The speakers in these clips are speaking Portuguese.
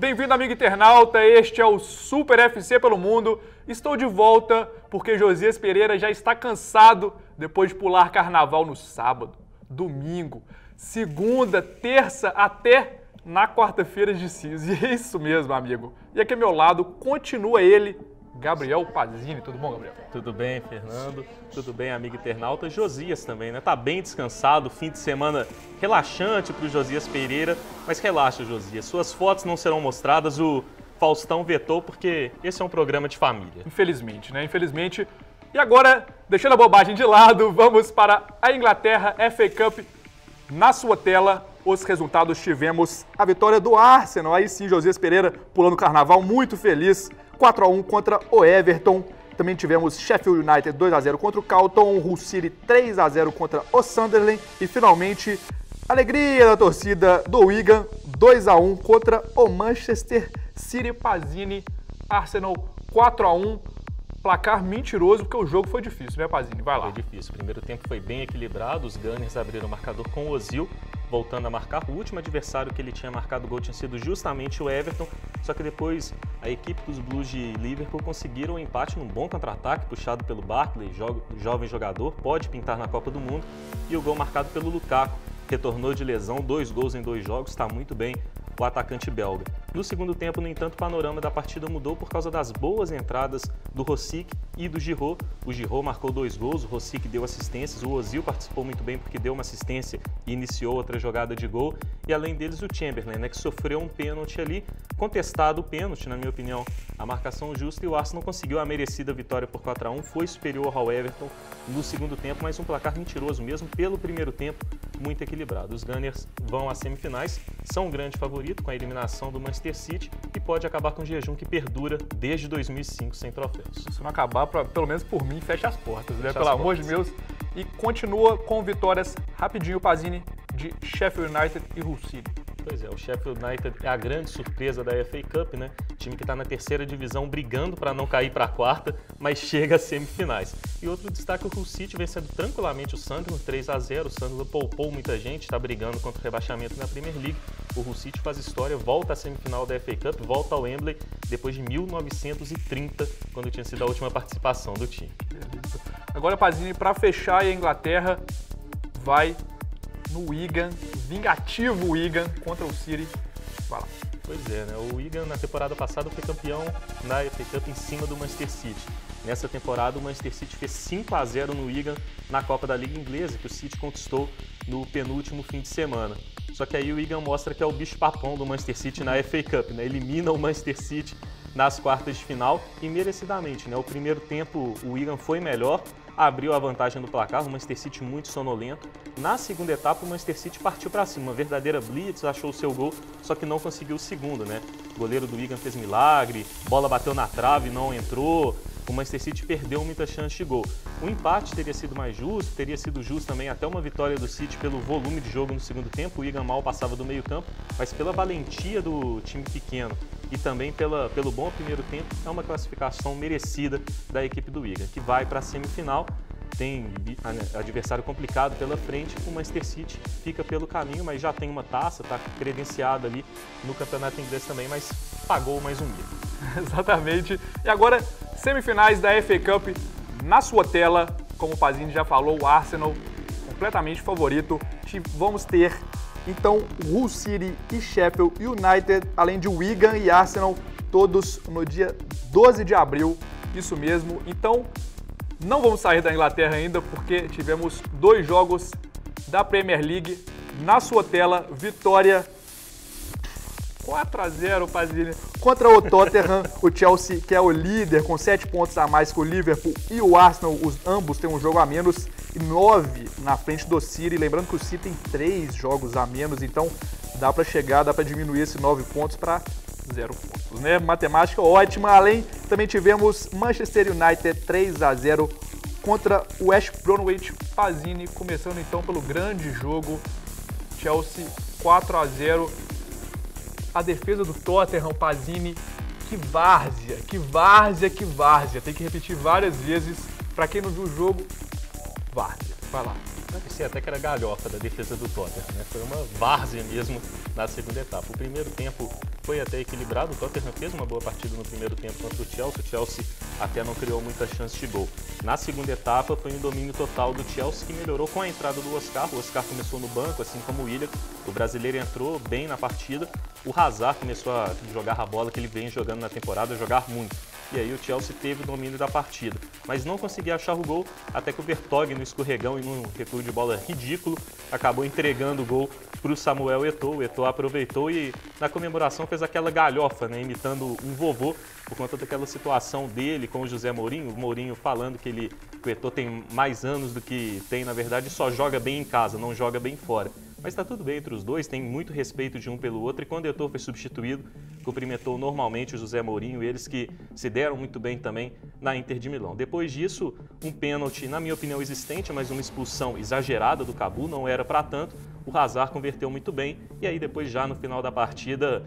Bem-vindo, amigo internauta, este é o Super FC pelo Mundo. Estou de volta porque Josias Pereira já está cansado depois de pular carnaval no sábado, domingo, segunda, terça, até na quarta-feira de cinza. E é isso mesmo, amigo. E aqui ao meu lado continua ele, Gabriel Pazini. Tudo bom, Gabriel? Tudo bem, Fernando. Tudo bem, amigo internauta. Josias também, né? Tá bem descansado, fim de semana relaxante pro Josias Pereira. Mas relaxa, Josias. Suas fotos não serão mostradas, o Faustão vetou, porque esse é um programa de família. Infelizmente, né? Infelizmente. E agora, deixando a bobagem de lado, vamos para a Inglaterra FA Cup. Na sua tela, os resultados: tivemos a vitória do Arsenal. Aí sim, Josias Pereira pulando o carnaval, muito feliz. 4-1 contra o Everton. Também tivemos Sheffield United 2-0 contra o Charlton, Hull City 3-0 contra o Sunderland e finalmente alegria da torcida do Wigan 2-1 contra o Manchester City. Pazini, Arsenal 4-1. Placar mentiroso, porque o jogo foi difícil, né, Pazini? Vai lá. Foi difícil. O primeiro tempo foi bem equilibrado. Os Gunners abriram o marcador com o Ozil, voltando a marcar. O último adversário que ele tinha marcado o gol tinha sido justamente o Everton. Só que depois a equipe dos Blues de Liverpool conseguiram um empate num bom contra-ataque, puxado pelo Barkley, jovem jogador, pode pintar na Copa do Mundo. E o gol marcado pelo Lukaku. Retornou de lesão, 2 gols em 2 jogos, está muito bem o atacante belga. No segundo tempo, no entanto, o panorama da partida mudou por causa das boas entradas do Rosick e do Giroud. O Giroud marcou 2 gols, o Rosick deu assistências, o Ozil participou muito bem porque deu uma assistência e iniciou outra jogada de gol. E além deles, o Chamberlain, né, que sofreu um pênalti ali, contestado o pênalti, na minha opinião, a marcação justa, e o Arsenal conseguiu a merecida vitória por 4-1, foi superior ao Everton no segundo tempo, mas um placar mentiroso mesmo pelo primeiro tempo, muito equilibrado. Os Gunners vão às semifinais, são um grande favorito com a eliminação do Manchester City e pode acabar com um jejum que perdura desde 2005 sem troféus. Se não acabar, pelo menos por mim, fecha as portas, né? Pelo amor de Deus. E continua com vitórias rapidinho, Pazini, de Sheffield United e Hull City. Pois é, o Sheffield United é a grande surpresa da FA Cup, né? Time que está na terceira divisão brigando para não cair para a quarta, mas chega às semifinais. E outro destaque, o Hull City vencendo tranquilamente o Sunderland 3-0. O Sunderland poupou muita gente, está brigando contra o rebaixamento na Premier League. O Hull City faz história, volta à semifinal da FA Cup, volta ao Wembley depois de 1930, quando tinha sido a última participação do time. Agora, Pazini, para fechar, a Inglaterra vai no Wigan, vingativo Wigan contra o City. Vai lá. Pois é, né? O Wigan na temporada passada foi campeão na FA Cup em cima do Manchester City. Nessa temporada o Manchester City fez 5-0 no Wigan na Copa da Liga Inglesa, que o City conquistou no penúltimo fim de semana. Só que aí o Wigan mostra que é o bicho-papão do Manchester City na FA Cup, né? Elimina o Manchester City nas quartas de final e merecidamente, né? O primeiro tempo o Wigan foi melhor, abriu a vantagem do placar, o Manchester City muito sonolento. Na segunda etapa, o Manchester City partiu para cima, uma verdadeira blitz, achou o seu gol, só que não conseguiu o segundo, né? O goleiro do Wigan fez milagre, bola bateu na trave, não entrou. O Manchester City perdeu muita chance de gol. O empate teria sido mais justo, teria sido justo também até uma vitória do City pelo volume de jogo no segundo tempo. O Wigan mal passava do meio campo, mas pela valentia do time pequeno e também pelo bom primeiro tempo, é uma classificação merecida da equipe do Wigan, que vai para a semifinal. Tem adversário complicado pela frente, o Manchester City fica pelo caminho, mas já tem uma taça, está credenciado ali no campeonato inglês também, mas pagou mais um mico. Exatamente. E agora, semifinais da FA Cup na sua tela, como o Pazini já falou, o Arsenal completamente favorito. Vamos ter, então, Hull City e Sheffield United, além de Wigan e Arsenal, todos no dia 12 de abril, isso mesmo. Então, não vamos sair da Inglaterra ainda, porque tivemos 2 jogos da Premier League. Na sua tela, vitória 4-0, Pazini, contra o Tottenham. O Chelsea, que é o líder, com 7 pontos a mais que o Liverpool, e o Arsenal, ambos têm um jogo a menos, e 9 na frente do City. Lembrando que o City tem 3 jogos a menos, então dá para chegar, dá para diminuir esses 9 pontos para 0 pontos, né? Matemática ótima. Além, também tivemos Manchester United 3-0 contra o West Bromwich. Pazini, começando então pelo grande jogo, Chelsea 4-0. A defesa do Tottenham, Pazini, que várzea, que várzea, que várzea. Tem que repetir várias vezes. Para quem não viu o jogo, várzea. Vai lá. parecia até que era galhofa da defesa do Tottenham, né? Foi uma várzea mesmo na segunda etapa. O primeiro tempo foi até equilibrado, o Tottenham fez uma boa partida no primeiro tempo contra o Chelsea até não criou muitas chances de gol. Na segunda etapa foi um domínio total do Chelsea, que melhorou com a entrada do Oscar. O Oscar começou no banco, assim como o Willian. O brasileiro entrou bem na partida. O Hazard começou a jogar a bola que ele vem jogando na temporada, jogar muito. E aí o Chelsea teve o domínio da partida, mas não conseguia achar o gol, até que o Vertonghen, no escorregão e num recuo de bola ridículo, acabou entregando o gol para o Samuel Eto'o. O Eto'o aproveitou e na comemoração fez aquela galhofa, né, imitando um vovô, por conta daquela situação dele com o José Mourinho. O Mourinho falando que o Eto'o tem mais anos do que tem, na verdade, só joga bem em casa, não joga bem fora. Mas está tudo bem entre os dois, tem muito respeito de um pelo outro, e quando o Eto'o foi substituído, cumprimentou normalmente o José Mourinho, eles que se deram muito bem também na Inter de Milão. Depois disso, um pênalti, na minha opinião, existente, mas uma expulsão exagerada do Cabu, não era para tanto. O Hazard converteu muito bem, e aí depois já no final da partida,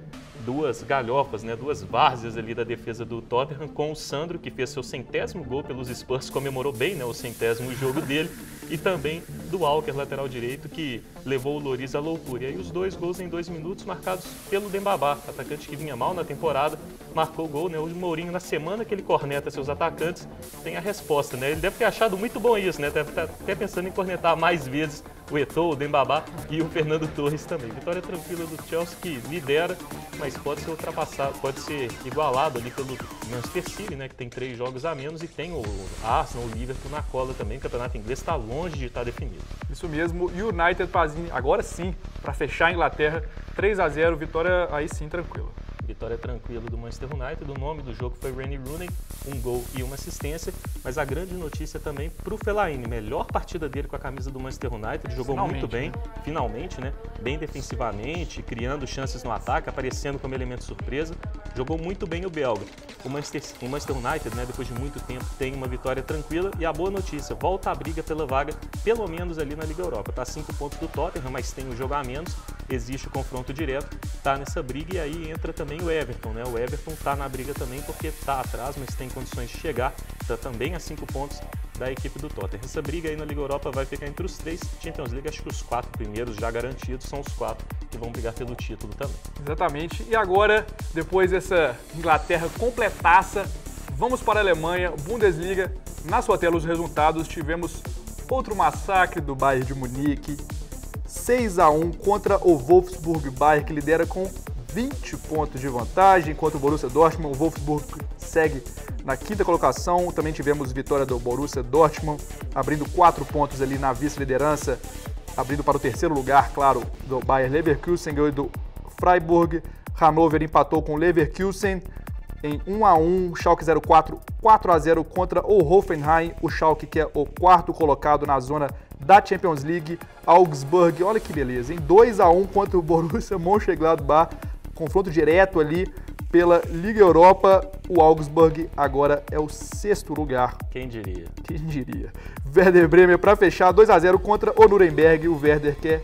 duas galhofas, né, duas várzeas ali da defesa do Tottenham, com o Sandro, que fez seu 100º gol pelos Spurs, comemorou bem, né, o 100º jogo dele, e também do Walker, lateral direito, que levou o Lloris à loucura. E aí os dois gols em 2 minutos, marcados pelo Dembaba, atacante que vinha mal na temporada, marcou o gol, né? O Mourinho, na semana que ele corneta seus atacantes, tem a resposta, né? Ele deve ter achado muito bom isso, né? Deve estar até pensando em cornetar mais vezes o Eto'o, o Dembaba e o Fernando Torres também. Vitória tranquila do Chelsea, que lidera, mas pode ser ultrapassado, pode ser igualado ali pelo Manchester City, né? Que tem 3 jogos a menos, e tem o Arsenal, o Liverpool na cola também. O campeonato inglês está longe de estar definido. Isso mesmo, United Pazinho, agora sim, para fechar a Inglaterra, 3-0, vitória aí sim tranquila. Vitória tranquila do Manchester United. O nome do jogo foi Wayne Rooney, 1 gol e 1 assistência. Mas a grande notícia também para o Fellaini. Melhor partida dele com a camisa do Manchester United. Jogou muito bem, finalmente, né? Bem defensivamente, criando chances no ataque, aparecendo como elemento surpresa. Jogou muito bem o belga. O Manchester United, né, depois de muito tempo, tem uma vitória tranquila. E a boa notícia, volta a briga pela vaga, pelo menos ali na Liga Europa. Está a 5 pontos do Tottenham, mas tem um jogo a menos. Existe o confronto direto, está nessa briga, e aí entra também o Everton, né? O Everton está na briga também porque está atrás, mas tem condições de chegar, está também a 5 pontos da equipe do Tottenham. Essa briga aí na Liga Europa vai ficar entre os 3. Champions League, acho que os 4 primeiros já garantidos são os 4 que vão brigar pelo título também. Exatamente. E agora, depois dessa Inglaterra completaça, vamos para a Alemanha, Bundesliga. Na sua tela os resultados, tivemos outro massacre do Bayern de Munique, 6-1 contra o Wolfsburg. Bayern, que lidera com 20 pontos de vantagem, enquanto o Borussia Dortmund, o Wolfsburg segue na 5ª colocação. Também tivemos vitória do Borussia Dortmund, abrindo 4 pontos ali na vice-liderança, abrindo para o 3º lugar, claro, do Bayer Leverkusen, ganhou do Freiburg. Hannover empatou com o Leverkusen em 1-1, Schalke 04, 4-0 contra o Hoffenheim, o Schalke, que é o 4º colocado na zona da Champions League. Augsburg, olha que beleza, em 2-1 contra o Borussia Mönchengladbach, confronto direto ali pela Liga Europa. O Augsburg agora é o 6º lugar. Quem diria? Quem diria? Werder Bremen para fechar, 2-0 contra o Nuremberg. O Werder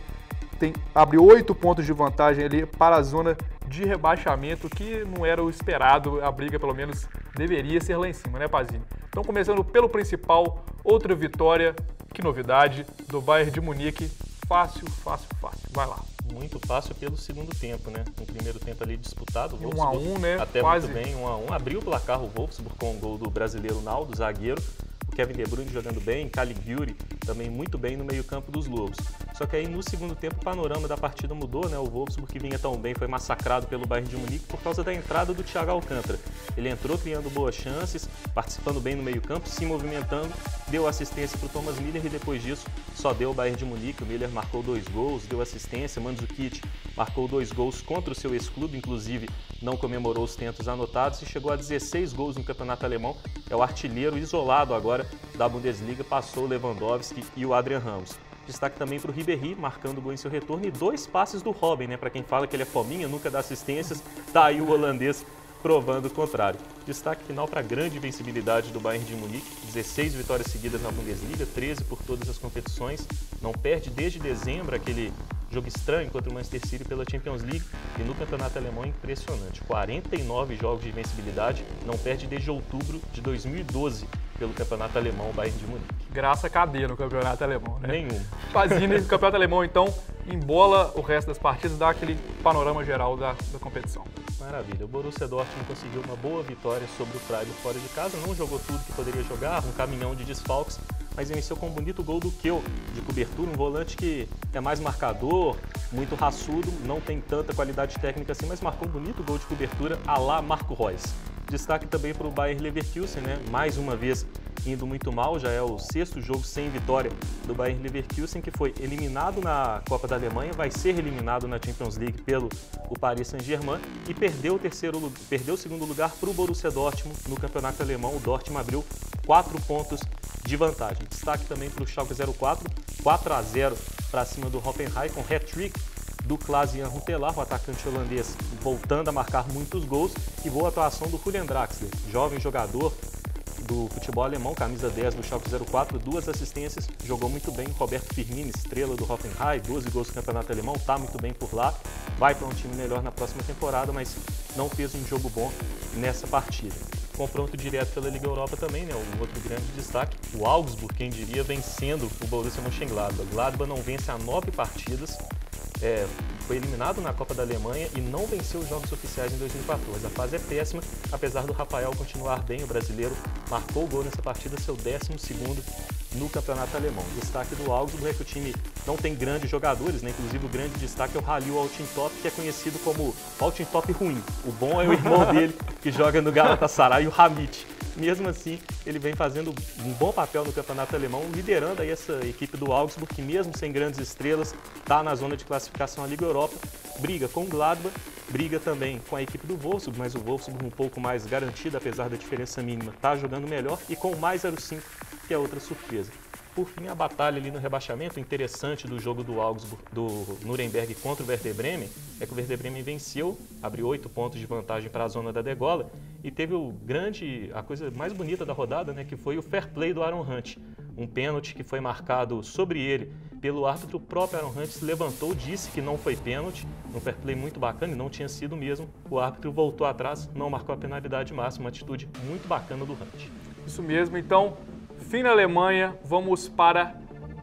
abre 8 pontos de vantagem ali para a zona de rebaixamento, que não era o esperado. A briga, pelo menos, deveria ser lá em cima, né, Pazinho? Então, começando pelo principal, outra vitória, que novidade, do Bayern de Munique. Fácil, fácil, fácil. Vai lá. Muito fácil pelo segundo tempo, né? No primeiro tempo ali disputado, o Wolfsburg 1-1, né? Até quase. Muito bem, 1-1. Abriu o placar o Wolfsburg com o gol do brasileiro Naldo, zagueiro. O Kevin De Bruyne jogando bem, Caligiuri também muito bem no meio-campo dos Lobos. Só que aí no segundo tempo o panorama da partida mudou, né? O Wolfsburg, que vinha tão bem, foi massacrado pelo Bayern de Munique por causa da entrada do Thiago Alcântara. Ele entrou criando boas chances, participando bem no meio-campo, se movimentando, deu assistência para o Thomas Müller, e depois disso só deu o Bayern de Munique. O Müller marcou 2 gols, deu assistência, Mandzukic marcou 2 gols contra o seu ex-clube, inclusive não comemorou os tentos anotados, e chegou a 16 gols no campeonato alemão. É o artilheiro isolado agora da Bundesliga, passou o Lewandowski e o Adrian Ramos. Destaque também para o Ribéry, marcando gol em seu retorno, e 2 passes do Robben, né? Para quem fala que ele é fominha, nunca dá assistências, tá aí o holandês provando o contrário. Destaque final para a grande invencibilidade do Bayern de Munique, 16 vitórias seguidas na Bundesliga, 13 por todas as competições, não perde desde dezembro aquele jogo estranho contra o Manchester City pela Champions League, e no campeonato alemão é impressionante, 49 jogos de invencibilidade, não perde desde outubro de 2012 pelo campeonato alemão, o Bayern de Munique. graça cadeia no campeonato alemão, né? Nenhum. Pazini, o campeonato alemão, então, embola o resto das partidas, dá aquele panorama geral da competição. Maravilha. O Borussia Dortmund conseguiu uma boa vitória sobre o Freiburg fora de casa, não jogou tudo que poderia jogar, um caminhão de desfalques, mas venceu com um bonito gol do Kehl de cobertura, um volante que é mais marcador, muito raçudo, não tem tanta qualidade técnica assim, mas marcou um bonito gol de cobertura à la Marco Reus. Destaque também para o Bayer Leverkusen, né? Mais uma vez indo muito mal, já é o 6º jogo sem vitória do Bayer Leverkusen, que foi eliminado na Copa da Alemanha, vai ser eliminado na Champions League pelo Paris Saint-Germain e perdeu o segundo lugar para o Borussia Dortmund no campeonato alemão. O Dortmund abriu 4 pontos de vantagem. Destaque também para o Schalke 04, 4-0 para cima do Hoffenheim, com hat-trick do Klaas-Jan Huntelaar, o atacante holandês, voltando a marcar muitos gols, e boa atuação do Julian Draxler, jovem jogador do futebol alemão, camisa 10 do Schalke 04, 2 assistências, jogou muito bem. Roberto Firmino, estrela do Hoffenheim, 12 gols no campeonato alemão, está muito bem por lá, vai para um time melhor na próxima temporada, mas não fez um jogo bom nessa partida. Confronto direto pela Liga Europa também, né? Um outro grande destaque, o Augsburg, quem diria, vencendo o Borussia Mönchengladbach. Gladbach não vence há 9 partidas, foi eliminado na Copa da Alemanha e não venceu os jogos oficiais em 2014. A fase é péssima, apesar do Rafael continuar bem, o brasileiro marcou o gol nessa partida, seu 12º no campeonato alemão. O destaque do Augsburg é que o time não tem grandes jogadores, né? Inclusive o grande destaque é o Halil Altintop, que é conhecido como Altintop ruim. O bom é o irmão dele, que joga no Galatasaray, o Hamit. Mesmo assim, ele vem fazendo um bom papel no campeonato alemão, liderando aí essa equipe do Augsburg, que mesmo sem grandes estrelas, está na zona de classificação à Liga Europa, briga com o Gladbach, briga também com a equipe do Wolfsburg, mas o Wolfsburg um pouco mais garantido, apesar da diferença mínima, está jogando melhor, e com o mais 05, que é outra surpresa. Por fim, a batalha ali no rebaixamento, interessante do jogo do Augsburg, do Nuremberg contra o Werder Bremen, é que o Werder Bremen venceu, abriu 8 pontos de vantagem para a zona da degola e teve a coisa mais bonita da rodada, né, que foi o fair play do Aaron Hunt. Um pênalti que foi marcado sobre ele pelo árbitro, o próprio Aaron Hunt se levantou, disse que não foi pênalti, um fair play muito bacana e não tinha sido mesmo. O árbitro voltou atrás, não marcou a penalidade máxima, uma atitude muito bacana do Hunt. Isso mesmo, então, fim na Alemanha, vamos para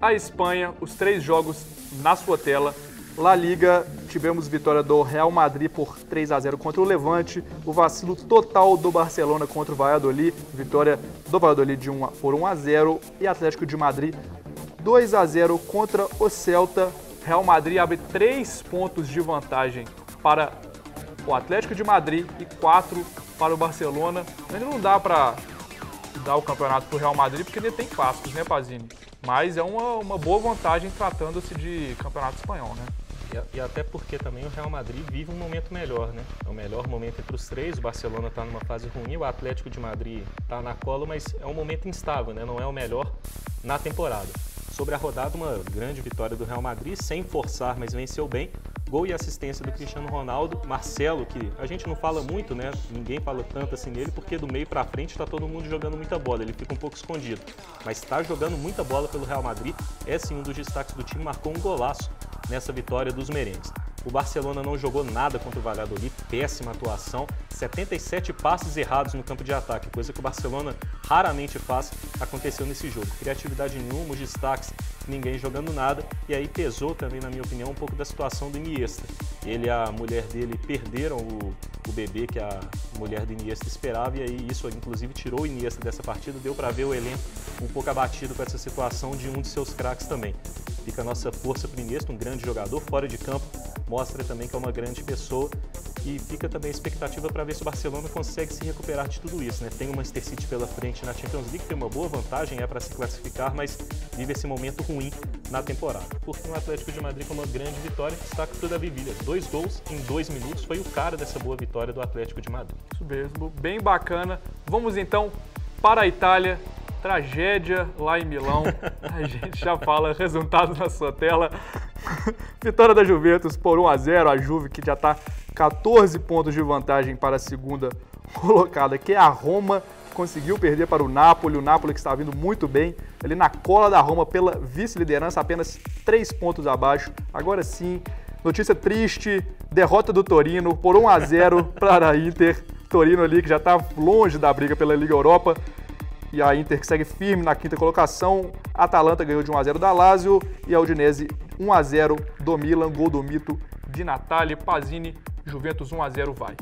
a Espanha, os 3 jogos na sua tela. La Liga, tivemos vitória do Real Madrid por 3-0 contra o Levante, o vacilo total do Barcelona contra o Valladolid, vitória do Valladolid por 1-0 e Atlético de Madrid 2-0 contra o Celta. Real Madrid abre 3 pontos de vantagem para o Atlético de Madrid e 4 para o Barcelona. Ainda não dá para dar o campeonato para o Real Madrid porque ele tem clássicos, né, Pazini? Mas é uma boa vantagem tratando-se de campeonato espanhol, né? E até porque também o Real Madrid vive um momento melhor, né? É o melhor momento entre os 3, o Barcelona está numa fase ruim, o Atlético de Madrid está na cola, mas é um momento instável, né? Não é o melhor na temporada. Sobre a rodada, uma grande vitória do Real Madrid, sem forçar, mas venceu bem. Gol e assistência do Cristiano Ronaldo. Marcelo, que a gente não fala muito, né? Ninguém fala tanto assim nele, porque do meio para frente está todo mundo jogando muita bola. Ele fica um pouco escondido. Mas está jogando muita bola pelo Real Madrid. É sim um dos destaques do time, marcou um golaço nessa vitória dos merengues. O Barcelona não jogou nada contra o Valladolid, péssima atuação, 77 passes errados no campo de ataque, coisa que o Barcelona raramente faz, aconteceu nesse jogo. Criatividade nenhuma, os destaques, ninguém jogando nada, e aí pesou também, na minha opinião, um pouco da situação do Iniesta. Ele e a mulher dele perderam o bebê que a mulher do Iniesta esperava, e aí isso inclusive tirou o Iniesta dessa partida, deu para ver o elenco um pouco abatido com essa situação de um de seus craques também. Fica a nossa força para o Iniesta, um grande jogador, fora de campo, mostra também que é uma grande pessoa e fica também a expectativa para ver se o Barcelona consegue se recuperar de tudo isso, né? Tem o Manchester City pela frente na Champions League, tem uma boa vantagem, para se classificar, mas vive esse momento ruim na temporada. Por fim, o Atlético de Madrid com uma grande vitória, destaque para o David Villa, 2 gols em 2 minutos, foi o cara dessa boa vitória do Atlético de Madrid. Isso mesmo, bem bacana. Vamos então para a Itália. Tragédia lá em Milão, a gente já fala resultado na sua tela. Vitória da Juventus por 1-0, a Juve que já está 14 pontos de vantagem para a segunda colocada, que é a Roma, que conseguiu perder para o Napoli que está vindo muito bem, ali na cola da Roma pela vice-liderança, apenas 3 pontos abaixo. Agora sim, notícia triste, derrota do Torino por 1-0 para a Inter, Torino ali que já está longe da briga pela Liga Europa. E a Inter que segue firme na quinta colocação. A Atalanta ganhou de 1-0 da Lazio e a Udinese 1-0 do Milan, gol do mito de Natale Pazzini. Juventus 1-0 vai.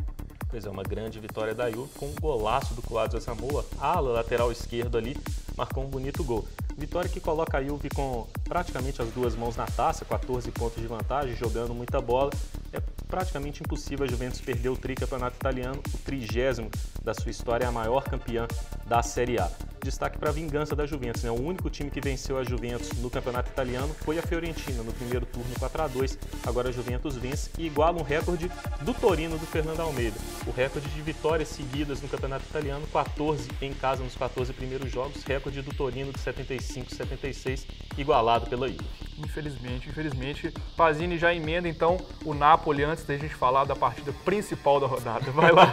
Pois é, uma grande vitória da Juve com um golaço do Kouadio Asamoah, ala lateral esquerdo ali, marcou um bonito gol. Vitória que coloca a Juve com praticamente as duas mãos na taça, 14 pontos de vantagem, jogando muita bola. É praticamente impossível a Juventus perder o tricampeonato italiano, o 30º da sua história, é a maior campeã da Série A. Destaque para a vingança da Juventus, né? O único time que venceu a Juventus no campeonato italiano foi a Fiorentina, no primeiro turno 4-2. Agora a Juventus vence e iguala um recorde do Torino, do Fernando Almeida. O recorde de vitórias seguidas no campeonato italiano, 14 em casa nos 14 primeiros jogos, recorde do Torino de 75-76, igualado pela Juve. Infelizmente. Pazzini já emenda então o Napoli antes da gente falar da partida principal da rodada. Vai lá.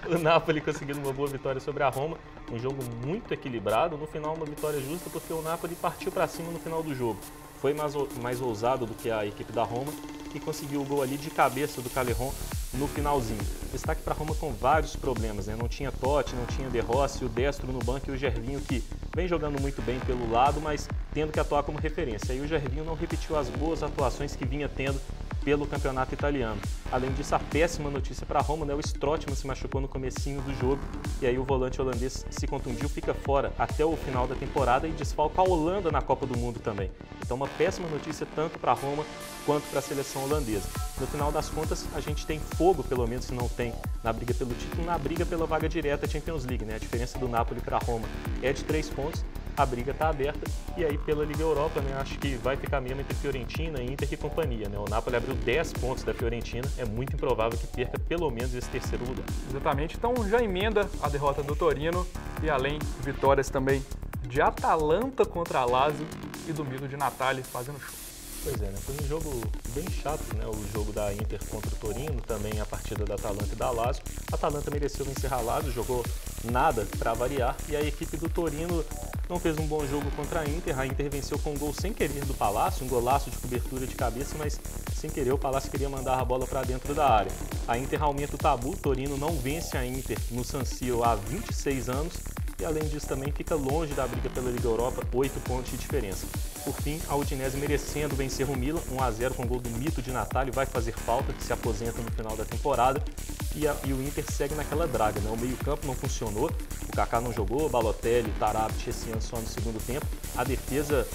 O Napoli conseguindo uma boa vitória sobre a Roma, um jogo muito equilibrado, no final uma vitória justa porque o Napoli partiu para cima no final do jogo. Foi mais ousado do que a equipe da Roma e conseguiu o gol ali de cabeça do Callejon no finalzinho. Destaque para a Roma com vários problemas, né? Não tinha Totti, não tinha De Rossi, o Destro no banco e o Gervinho que vem jogando muito bem pelo lado, mas tendo que atuar como referência. E o Gervinho não repetiu as boas atuações que vinha tendo pelo campeonato italiano. Além disso, a péssima notícia para a Roma, né? O Strootman se machucou no comecinho do jogo e aí o volante holandês se contundiu, fica fora até o final da temporada e desfalca a Holanda na Copa do Mundo também. Então uma péssima notícia tanto para a Roma quanto para a seleção holandesa. No final das contas, a gente tem fogo, pelo menos se não tem, na briga pelo título, na briga pela vaga direta Champions League, né? A diferença do Napoli para a Roma é de 3 pontos. A briga está aberta e aí pela Liga Europa, né, acho que vai ficar mesmo entre Fiorentina, Inter e companhia, né? O Napoli abriu 10 pontos da Fiorentina, é muito improvável que perca pelo menos esse terceiro lugar. Exatamente, então já emenda a derrota do Torino e além vitórias também de Atalanta contra a Lazio e do mito de Natale fazendo show. Pois é, né? Foi um jogo bem chato, né? O jogo da Inter contra o Torino, também a partida da Atalanta e da Lazio. A Atalanta mereceu vencer a Lazio, jogou nada para variar e a equipe do Torino não fez um bom jogo contra a Inter venceu com um gol sem querer do Palácio, um golaço de cobertura de cabeça, mas sem querer o Palácio queria mandar a bola para dentro da área. A Inter aumenta o tabu, o Torino não vence a Inter no San Siro há 26 anos e além disso também fica longe da briga pela Liga Europa, 8 pontos de diferença. Por fim, a Udinese merecendo vencer o Milan, 1-0 com gol do mito de Natale, vai fazer falta, que se aposenta no final da temporada. E o Inter segue naquela draga, né? O meio-campo não funcionou, o Kaká não jogou, Balotelli, Tarabit, esse ano só no segundo tempo. A defesa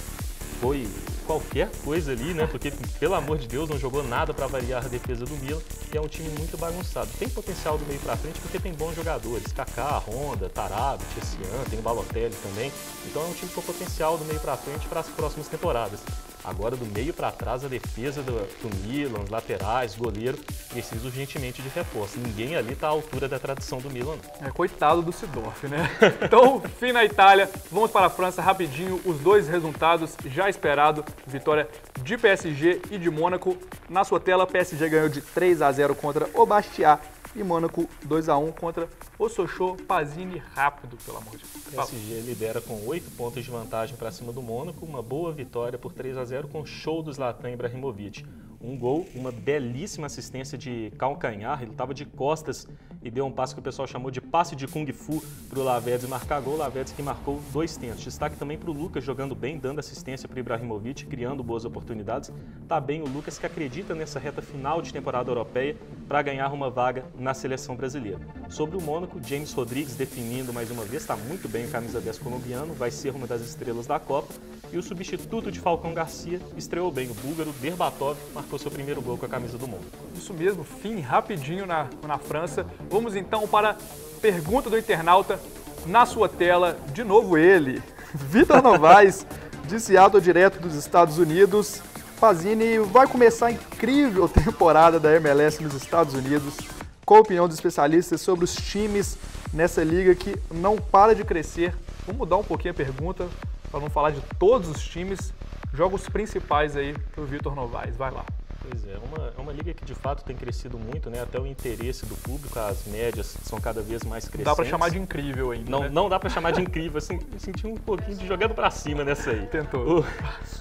foi qualquer coisa ali, né? Porque, pelo amor de Deus, não jogou nada para variar a defesa do Milan e é um time muito bagunçado. Tem potencial do meio para frente porque tem bons jogadores, Kaká, Honda, Tarabit, esse ano, tem o Balotelli também. Então é um time com potencial do meio para frente para as próximas temporadas. Agora, do meio para trás, a defesa do Milan, os laterais, goleiro, precisa urgentemente de reforço. Ninguém ali está à altura da tradição do Milan. Coitado do Seedorf, né? Então, fim na Itália, vamos para a França rapidinho. Os dois resultados já esperados, vitória de PSG e de Mônaco. Na sua tela, PSG ganhou de 3-0 contra o Bastia e Mônaco 2-1 contra o Sochaux. Pazzini rápido, pelo amor de Deus. O PSG lidera com 8 pontos de vantagem para cima do Mônaco, uma boa vitória por 3-0 com show do Zlatan Ibrahimovic. Um gol, uma belíssima assistência de calcanhar, ele estava de costas e deu um passe que o pessoal chamou de passe de Kung Fu para o Lavezzi marcar gol. O Lavezzi que marcou 2 tentos. Destaque também para o Lucas jogando bem, dando assistência para o Ibrahimovic, criando boas oportunidades. Tá bem o Lucas que acredita nessa reta final de temporada europeia para ganhar uma vaga na seleção brasileira. Sobre o Mônaco, James Rodrigues definindo mais uma vez, está muito bem o camisa 10 colombiano, vai ser uma das estrelas da Copa. E o substituto de Falcão Garcia estreou bem, o búlgaro Berbatov marcou seu primeiro gol com a camisa do Mônaco. Isso mesmo, fim rapidinho na França. Vamos então para a pergunta do internauta. Na sua tela, de novo ele, Vitor Novaes, de Seattle, direto dos Estados Unidos. Pazzini, vai começar a incrível temporada da MLS nos Estados Unidos. Qual a opinião dos especialistas sobre os times nessa liga que não para de crescer? Vamos mudar um pouquinho a pergunta para não falar de todos os times. Jogos principais aí para o Vitor Novaes, vai lá. Pois é, uma liga que de fato tem crescido muito, né? Até o interesse do público, as médias são cada vez mais crescentes. Dá para chamar de incrível ainda, não, né? Não dá para chamar de incrível, assim, eu senti um pouquinho de jogando para cima nessa aí. Tentou.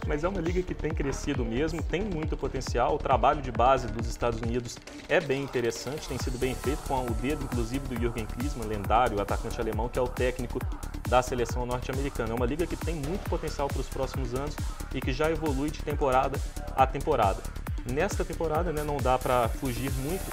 Mas é uma liga que tem crescido mesmo, tem muito potencial, o trabalho de base dos Estados Unidos é bem interessante, tem sido bem feito com o dedo, inclusive, do Jürgen Klinsmann, lendário atacante alemão, que é o técnico da seleção norte-americana. É uma liga que tem muito potencial para os próximos anos e que já evolui de temporada a temporada. Nesta temporada, né, não dá para fugir muito,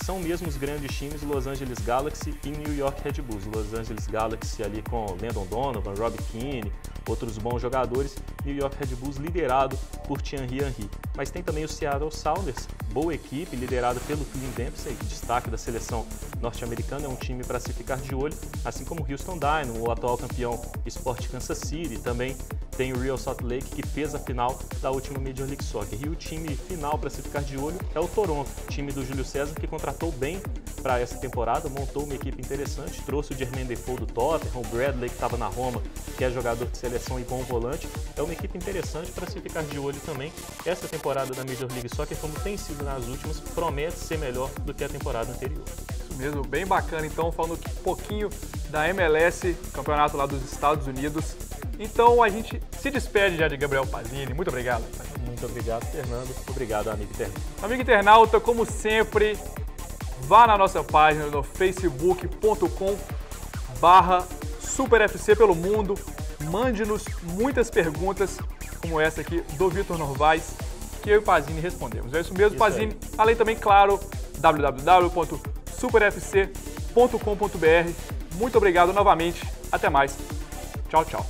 são mesmo os grandes times Los Angeles Galaxy e New York Red Bulls. Los Angeles Galaxy ali com Landon Donovan, Rob Keane, outros bons jogadores. New York Red Bulls liderado por Thierry Henry. Mas tem também o Seattle Sounders, boa equipe, liderado pelo Clint Dempsey, destaque da seleção norte-americana, é um time para se ficar de olho, assim como o Houston Dynamo, o atual campeão Sport Kansas City, também tem o Real Salt Lake, que fez a final da última Major League Soccer. E o time final para se ficar de olho é o Toronto, time do Júlio César, que contratou bem para essa temporada, montou uma equipe interessante, trouxe o Jermaine Defoe do Tottenham, o Bradley, que estava na Roma, que é jogador de seleção e bom volante. É uma equipe interessante para se ficar de olho também. Essa temporada da Major League Soccer, como tem sido nas últimas, promete ser melhor do que a temporada anterior. Isso mesmo, bem bacana. Então, falando um pouquinho da MLS, campeonato lá dos Estados Unidos. Então, a gente se despede já de Gabriel Pazini. Muito obrigado. Muito obrigado, Fernando. Obrigado, amigo internauta. Amigo internauta, como sempre, vá na nossa página no facebook.com/SuperFC pelo mundo. Mande-nos muitas perguntas, como essa aqui do Vitor Novaes, que eu e o Pazini respondemos. É isso mesmo, Pazini. Além também, claro, www.superfc.com.br. Muito obrigado novamente. Até mais. Tchau, tchau.